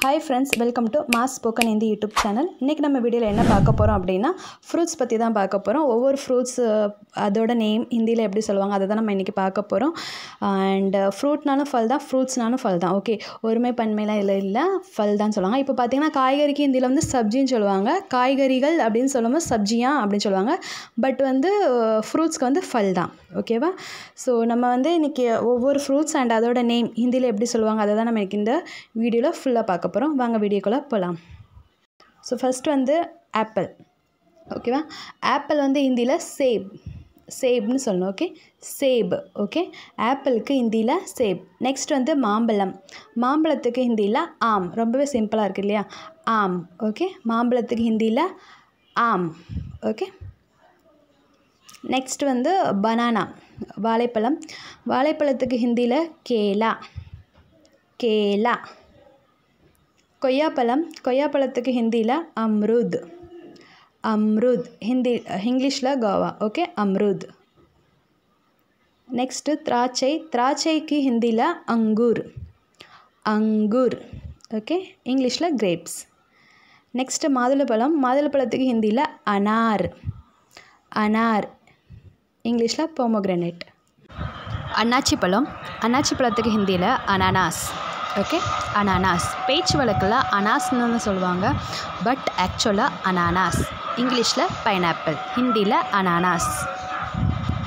Hi friends, welcome to Mass Spoken Hindi YouTube channel. இன்னைக்கு நம்ம வீடியோல என்ன பார்க்க போறோம் அப்படினா ஃப்ரூட்ஸ் பத்தி தான் பார்க்க போறோம். ஒவ்வொரு ஃப்ரூட்ஸ் அதோட நேம் ஹிந்தில எப்படி சொல்வாங்க அத தான் நம்ம இன்னைக்கு பார்க்க போறோம். and ஃப்ரூட்னாலும் ஃபல் தான், ஃப்ரூட்ஸ்னாலும் ஃபல் தான். ஓகே, ஒருமை பன்மைலாம் இல்ல ஃபல் தான் சொல்வாங்க. இப்போ பாத்தீங்கன்னா காய்கறிக்கு ஹிந்தில வந்து சப்ஜின்னு சொல்வாங்க. காய்கறிகள் அப்படினு சொல்லும்போது சப்ஜியா அப்படினு சொல்வாங்க. பட் வந்து ஃப்ரூட்ஸ்க்கு வந்து ஃபல் தான். ஓகேவா? ஸோ நம்ம வந்து இன்னைக்கு ஒவ்வொரு ஃப்ரூட்ஸ் அண்ட் அதோட நேம் ஹிந்தில எப்படி சொல்வாங்க அத தான் நம்ம இன்னைக்கு இந்த வீடியோல ஃபுல்லா பார்க்க போறோம். வாங்க வீடியோக்குள்ள போலாம். ஸோ ஃபர்ஸ்ட் வந்து ஆப்பிள். ஓகேவா? ஆப்பிள் வந்து ஹிந்தில சேப், சேப்னு சொல்லணும். Okay, shape. ஓகே, ஆப்பிளுக்கு ஹிந்தில சேப். நெக்ஸ்ட் வந்து மாம்பழம். மாம்பழத்துக்கு ஹிந்தில ஆம். ரொம்பவே சிம்பிளா இருக்கு இல்லையா? ஆம். ஓகே, மாம்பழத்துக்கு ஹிந்தில ஆம். ஓகே, நெக்ஸ்ட் வந்து பனானா, வாழைப்பழம். வாழைப்பழத்துக்கு ஹிந்தில கேலா, கேலா. கொய்யாப்பழம். கொய்யாப்பழத்துக்கு ஹிந்தில அம்ருத், அம்ருத். இங்கிலீஷில் கோவா. ஓகே, அம்ருத். நெக்ஸ்ட்டு திராட்சை. திராட்சைக்கு ஹிந்தில அங்கூர், அங்கூர். ஓகே, இங்கிலீஷில் கிரேப்ஸ். நெக்ஸ்ட்டு மாதுளப்பழம். மாதுளப்பழத்துக்கு ஹிந்தில அனார், அனார். இங்கிலீஷில் பொமோகிரனேட். அன்னாச்சி பழம். அன்னாச்சி பழத்துக்கு ஹிந்தியில் அனானாஸ். ஓகே, அனானாஸ். பேச்சு வழக்கில் அனாஸ்னு சொல்லுவாங்க, பட் ஆக்சுவலாக அனானாஸ். இங்கிலீஷில் பைனாப்பிள், ஹிந்தியில் அனானாஸ்.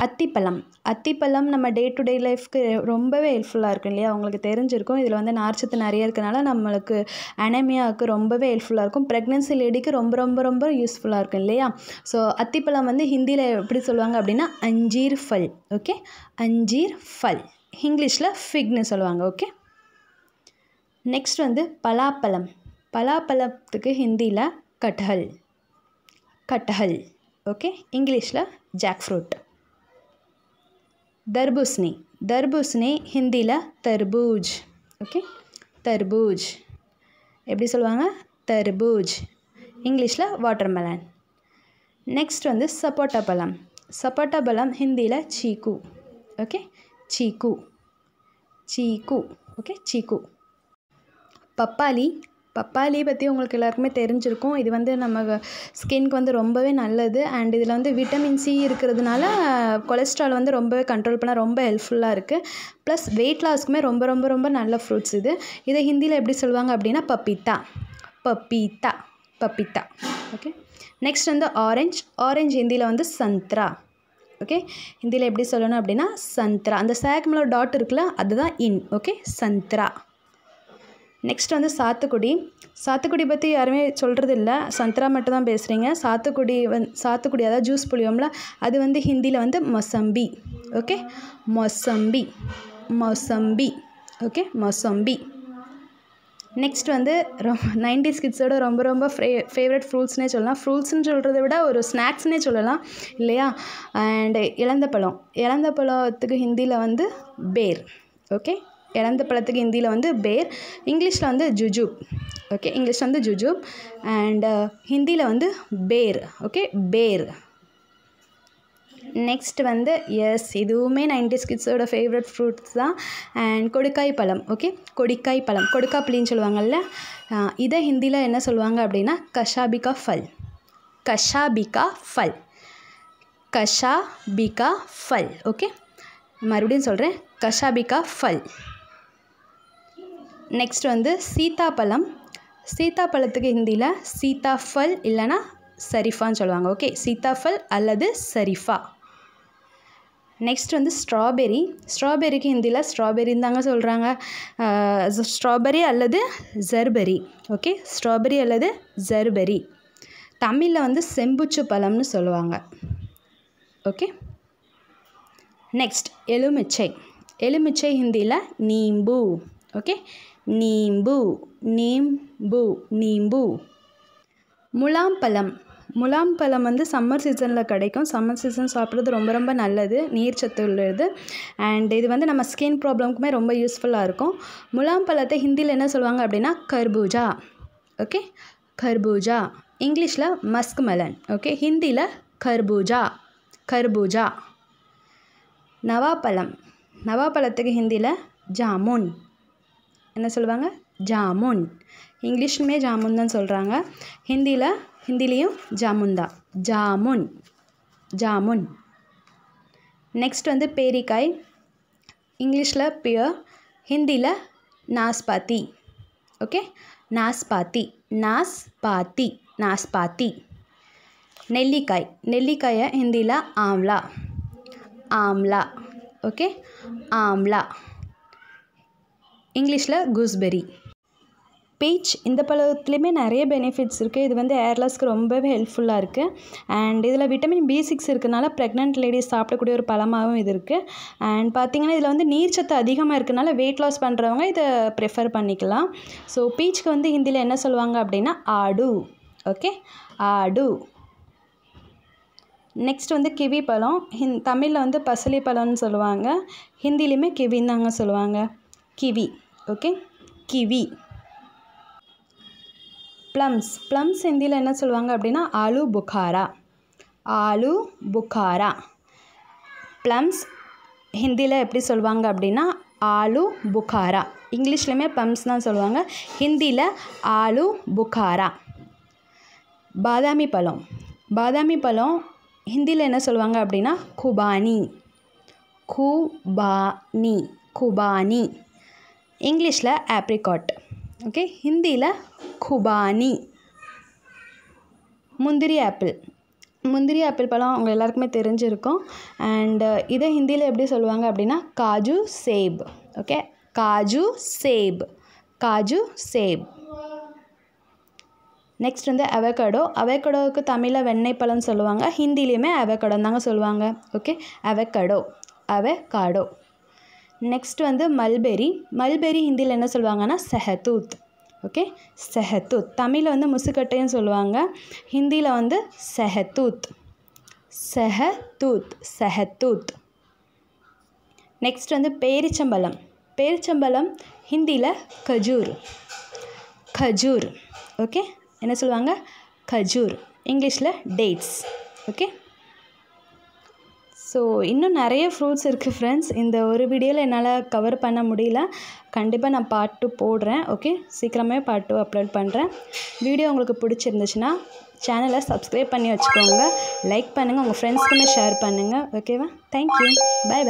அத்திப்பழம். அத்திப்பழம் நம்ம டே டு டே லைஃப்க்கு ரொம்பவே ஹெல்ப்ஃபுல்லாக இருக்கும் இல்லையா? உங்களுக்கு தெரிஞ்சிருக்கும். இதில் வந்து நார்ச்சத்து நிறைய இருக்கனால நம்மளுக்கு அனீமியாவுக்கு ரொம்பவே ஹெல்ப்ஃபுல்லாக இருக்கும். ப்ரெக்னென்சி லேடிக்கு ரொம்ப ரொம்ப ரொம்ப யூஸ்ஃபுல்லாக இருக்கும் இல்லையா? ஸோ அத்திப்பழம் வந்து ஹிந்தியில் எப்படி சொல்லுவாங்க அப்படின்னா அஞ்சீர் ஃபல். ஓகே, அஞ்சீர் ஃபல். இங்கிலீஷில் ஃபிக்னு சொல்லுவாங்க. ஓகே, நெக்ஸ்ட் வந்து பலாப்பழம். பலாப்பழத்துக்கு ஹிந்தியில் கட்ஹல், கட்ஹல். ஓகே, இங்கிலீஷில் ஜாக் ஃப்ரூட். தர்பூசணி. தர்பூசணி ஹிந்தியில் தர்பூஜ். ஓகே, தர்பூஜ். எப்படி சொல்லுவாங்க? தர்பூஜ். இங்கிலீஷில் வாட்டர்மெலன். நெக்ஸ்ட் வந்து சப்போட்டா பழம். சப்போட்டா பழம் ஹிந்தியில் சீக்கு. ஓகே, சீக்கு, சீக்கு. ஓகே, சீக்கு. பப்பாளி. பப்பாளி பற்றி உங்களுக்கு எல்லாருக்குமே தெரிஞ்சிருக்கும். இது வந்து நம்ம ஸ்கின்க்கு வந்து ரொம்பவே நல்லது. அண்ட் இதில் வந்து விட்டமின் சி இருக்கிறதுனால கொலஸ்ட்ரால் வந்து ரொம்பவே கண்ட்ரோல் பண்ண ரொம்ப ஹெல்ப்ஃபுல்லாக இருக்குது. ப்ளஸ் வெயிட் லாஸ்க்குமே ரொம்ப ரொம்ப ரொம்ப நல்ல ஃப்ரூட்ஸ் இது. இதை ஹிந்தியில் எப்படி சொல்லுவாங்க அப்படின்னா பப்பீத்தா, பப்பீத்தா, பப்பீத்தா. ஓகே, நெக்ஸ்ட் வந்து ஆரஞ்ச். ஆரஞ்ச் ஹிந்தியில் வந்து சந்த்ரா. ஓகே, ஹிந்தியில் எப்படி சொல்லணும் அப்படின்னா சந்த்ரா. அந்த சேக்மில் டாட் இருக்குல்ல, அதுதான் இன். ஓகே, சந்த்ரா. நெக்ஸ்ட் வந்து சாத்துக்குடி. சாத்துக்குடி பற்றி யாருமே சொல்கிறது இல்லை, சந்த்ரா மட்டும் தான் பேசுகிறீங்க. சாத்துக்குடி அதாவது ஜூஸ் புளியோம்ல, அது வந்து ஹிந்தியில் வந்து mosambi. Okay, mosambi, mosambi. Okay, mosambi. Next வந்து 90s கிட்ஸோட ரொம்ப ரொம்ப ஃபேவரட் ஃப்ரூட்ஸ்னே சொல்லலாம். ஃப்ரூட்ஸ்னு சொல்கிறத விட ஒரு ஸ்நாக்ஸ்னே சொல்லலாம் இல்லையா? அண்டு இலந்த பழம். இலந்த பழத்துக்கு ஹிந்தியில் வந்து பேர். ஓகே, இலந்த பழத்துக்கு ஹிந்தியில் வந்து பேர். இங்கிலீஷில் வந்து ஜுஜூப். ஓகே, இங்கிலீஷில் வந்து ஜுஜூப் அண்டு ஹிந்தியில் வந்து பேர். ஓகே, பேர். நெக்ஸ்ட் வந்து எஸ், இதுவுமே 90s கிட்ஸோட ஃபேவரட் ஃப்ரூட்ஸ் தான். அண்ட் கொடுக்காய் பழம். ஓகே, கொடிக்காய் பழம், கொடுக்காப்புளின்னு சொல்லுவாங்கள்ல, இதை ஹிந்தியில் என்ன சொல்லுவாங்க அப்படின்னா கஷாபிகா ஃபல், கஷாபிகா ஃபல், கஷாபிகா ஃபல். ஓகே, மறுபடியும் சொல்கிறேன், கஷாபிகா ஃபல். நெக்ஸ்ட் வந்து சீத்தாப்பழம். சீத்தாப்பழத்துக்கு ஹிந்தியில் சீத்தாஃபல் இல்லைனா சரிஃபான்னு சொல்லுவாங்க. ஓகே, சீத்தாஃபல் அல்லது சரிஃபா. நெக்ஸ்ட் வந்து ஸ்ட்ராபெரி. ஸ்ட்ராபெரிக்கு ஹிந்தியில் ஸ்ட்ராபெரின்னு தாங்க சொல்கிறாங்க. ஸ்ட்ராபெரி அல்லது ஜர்பெரி. ஓகே, ஸ்ட்ராபெரி அல்லது ஜர்பெரி. தமிழில் வந்து செம்புச்சு பழம்னு சொல்லுவாங்க. ஓகே, நெக்ஸ்ட் எலுமிச்சை. எலுமிச்சை ஹிந்தியில் நீம்பு. ஓகே, நீம்பு, நீம்பு, நீம்பு. முலாம்பழம். முலாம்பழம் வந்து சம்மர் சீசனில் கிடைக்கும். சம்மர் சீசன் சாப்பிட்றது ரொம்ப ரொம்ப நல்லது, நீர்ச்சத்து உள்ளது. அண்ட் இது வந்து நம்ம ஸ்கின் ப்ராப்ளம்க்குமே ரொம்ப யூஸ்ஃபுல்லாக இருக்கும். முலாம்பழத்தை ஹிந்தியில் என்ன சொல்லுவாங்க அப்படின்னா கர்பூஜா. ஓகே, கர்பூஜா. இங்கிலீஷில் மஸ்க் மெலன். ஓகே, ஹிந்தியில் கர்பூஜா, கர்பூஜா. நவாப்பழம். நவாப்பழத்துக்கு ஹிந்தியில் ஜாமுன். என்ன சொல்லுவாங்க? ஜாமுன். இங்கிலீஷ்லுமே ஜாமுன் தான் சொல்கிறாங்க. ஹிந்திலையும் ஜாமுன் தான். ஜாமுன் ஜாமுன். நெக்ஸ்ட் வந்து பேரிக்காய். இங்கிலீஷில் பியர், ஹிந்தியில் நாஸ்பாத்தி. ஓகே, நாஸ்பாத்தி நாஸ்பாத்தி நாஸ்பாத்தி. நெல்லிக்காயை ஹிந்தியில் ஆம்லா ஆம்லா. ஓகே, ஆம்லா. இங்கிலீஷில் கூஸ்பெரி. பீச், இந்த பழத்துலேயுமே நிறைய பெனிஃபிட்ஸ் இருக்குது. இது வந்து ஹேர் லாஸ்க்கு ரொம்பவே ஹெல்ப்ஃபுல்லாக இருக்குது. அண்ட் இதில் விட்டமின் B6 இருக்கனால ப்ரெக்னென்ட் லேடிஸ் சாப்பிடக்கூடிய ஒரு பழமாகவும் இது இருக்குது. அண்ட் பார்த்திங்கன்னா இதில் வந்து நீர்ச்சத்து அதிகமாக இருக்கனால வெயிட் லாஸ் பண்ணுறவங்க இதை ப்ரிஃபர் பண்ணிக்கலாம். ஸோ பீச்சுக்கு வந்து ஹிந்தியில் என்ன சொல்லுவாங்க அப்படின்னா ஆடு. ஓகே, ஆடு. நெக்ஸ்ட் வந்து கிவி பழம். தமிழில் வந்து பசலி பழம்னு சொல்லுவாங்க. ஹிந்திலையுமே கிவின்னு தாங்க சொல்லுவாங்க. கிவி. Okay, kiwi. ப்ளம்ஸ் ஹிந்தியில் என்ன சொல்லுவாங்க அப்படின்னா ஆலு புகாரா. ஆலு புகாரா. ப்ளம்ஸ் ஹிந்தியில் எப்படி சொல்லுவாங்க அப்படின்னா ஆலு புகாரா. இங்கிலீஷ்லையுமே ப்ளம்ஸ் தான் சொல்லுவாங்க. ஹிந்தியில் ஆலு புகாரா. பாதாமி பழம் ஹிந்தியில் என்ன சொல்லுவாங்க அப்படின்னா குபானி. குபானி. இங்கிலீஷில் ஆப்ரிகாட். ஓகே, ஹிந்தியில் குபானி. முந்திரி ஆப்பிள் பழம் அவங்க எல்லாருக்குமே தெரிஞ்சிருக்கும். அண்ட் இதை ஹிந்தியில் எப்படி சொல்லுவாங்க அப்படின்னா காஜு சேப். ஓகே, காஜு சேப். நெக்ஸ்ட் வந்து அவகேடோவுக்கு தமிழில் வெண்ணெய் பழம்னு சொல்லுவாங்க. ஹிந்திலையுமே அவகேடோ தாங்க சொல்லுவாங்க. Okay, avocado. நெக்ஸ்ட் வந்து மல்பெரி ஹிந்தியில் என்ன சொல்லுவாங்கன்னா செஹதூத். ஓகே, செஹதூத். தமிழில் வந்து முசுக்கட்டைன்னு சொல்லுவாங்க. ஹிந்தியில் வந்து செஹதூத். நெக்ஸ்ட் வந்து பேரிச்சம்பழம் ஹிந்தியில் கஜூர். ஓகே, என்ன சொல்லுவாங்க கஜூர். இங்கிலீஷில் டேட்ஸ். ஓகே, ஸோ இன்னும் நிறைய ஃப்ரூட்ஸ் இருக்குது ஃப்ரெண்ட்ஸ். இந்த ஒரு வீடியோவில் என்னால் கவர் பண்ண முடியல. கண்டிப்பாக நான் பார்ட் 2 போடுறேன். ஓகே, சீக்கிரமே பார்ட் 2 அப்லோட் பண்ணுறேன். வீடியோ உங்களுக்கு பிடிச்சிருந்துச்சுன்னா சேனலை சப்ஸ்கிரைப் பண்ணி வச்சுக்கோங்க. லைக் பண்ணுங்கள், உங்கள் ஃப்ரெண்ட்ஸ்க்குமே ஷேர் பண்ணுங்கள். ஓகேவா? தேங்க்யூ. பை.